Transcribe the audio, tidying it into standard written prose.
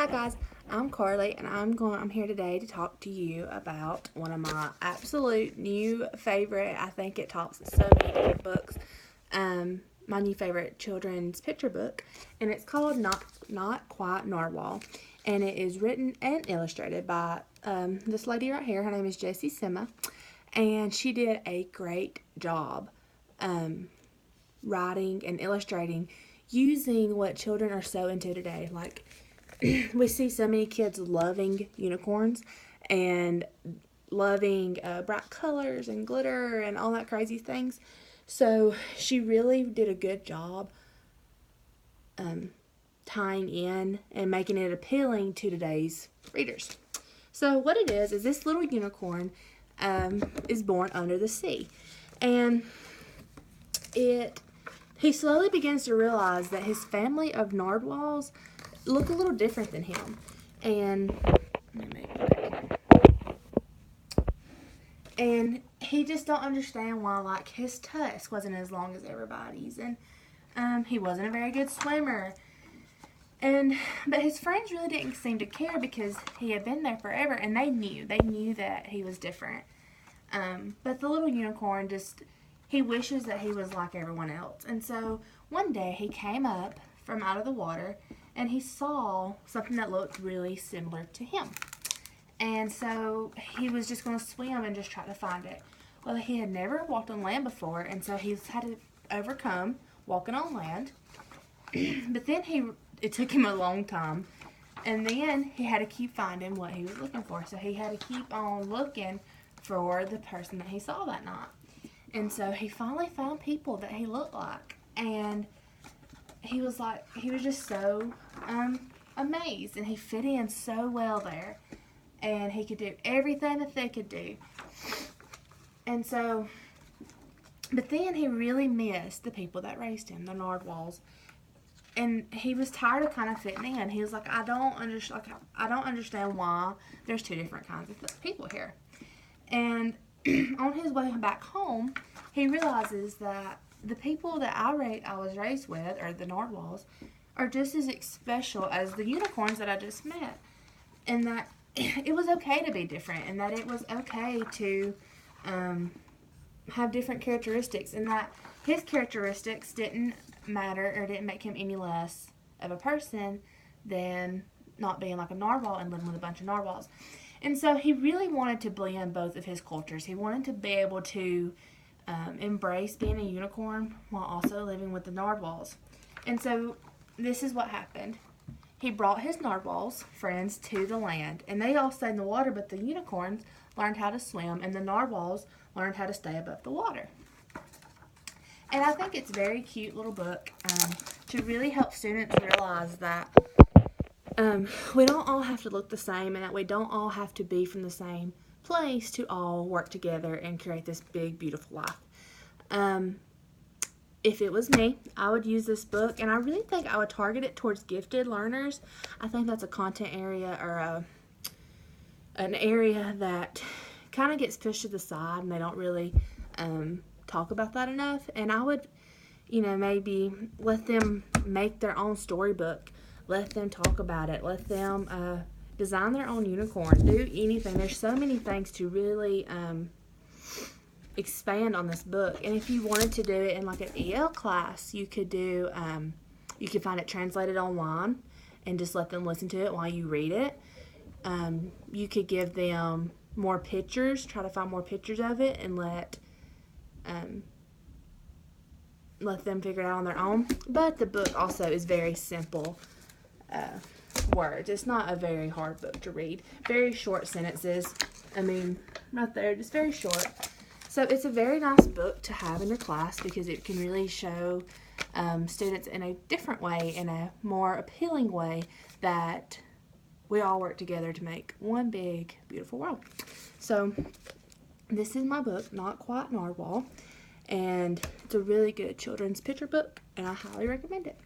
Hi guys, I'm Carly and I'm here today to talk to you about one of my absolute new favorite, I think it tops so many different books. My new favorite children's picture book, and it's called Not Quite Narwhal, and it is written and illustrated by this lady right here. Her name is Jessie Sima, and she did a great job writing and illustrating using what children are so into today. Like, we see so many kids loving unicorns and loving bright colors and glitter and all that crazy things. So she really did a good job tying in and making it appealing to today's readers. So what it is this little unicorn is born under the sea, and he slowly begins to realize that his family of narwhals look a little different than him, and he just don't understand why, like, his tusk wasn't as long as everybody's, and he wasn't a very good swimmer, but his friends really didn't seem to care because he had been there forever, and they knew that he was different. But the little unicorn he wishes that he was like everyone else. And so one day he came up from out of the water and he saw something that looked really similar to him. And so he was just going to swim and just try to find it. Well, he had never walked on land before, and so he's had to overcome walking on land. But then it took him a long time. And then he had to keep finding what he was looking for. So he had to keep on looking for the person that he saw that night. And so he finally found people that he looked like. And he was just so amazed. And he fit in so well there. And he could do everything that they could do. And so, but then he really missed the people that raised him, the narwhals. And he was tired of kind of fitting in. He was like, I don't understand why there's two different kinds of people here. And on his way back home, he realizes that the people that I was raised with, or the narwhals, are just as special as the unicorns that I just met. And that it was okay to be different, and that it was okay to have different characteristics, and that his characteristics didn't matter or didn't make him any less of a person than not being like a narwhal and living with a bunch of narwhals. And so he really wanted to blend both of his cultures. He wanted to be able to embrace being a unicorn while also living with the narwhals. And so this is what happened. He brought his narwhals friends to the land, and they all stayed in the water, but the unicorns learned how to swim, and the narwhals learned how to stay above the water. And I think it's a very cute little book to really help students realize that we don't all have to look the same, and that we don't all have to be from the same place to all work together and create this big, beautiful life. If it was me, I would use this book, and I really think I would target it towards gifted learners. I think that's a content area or an area that kind of gets pushed to the side, and they don't really talk about that enough. And I would, maybe let them make their own storybook. Let them talk about it. Let them design their own unicorn. Do anything. There's so many things to really expand on this book. And if you wanted to do it in like an EL class, you could find it translated online and just let them listen to it while you read it. You could give them more pictures, try to find more pictures of it, and let them figure it out on their own. But the book also is very simple words. It's not a very hard book to read. Very short sentences. Right there, just very short. So it's a very nice book to have in your class because it can really show students in a different way, in a more appealing way, that we all work together to make one big, beautiful world. So this is my book, Not Quite Narwhal, and it's a really good children's picture book, and I highly recommend it.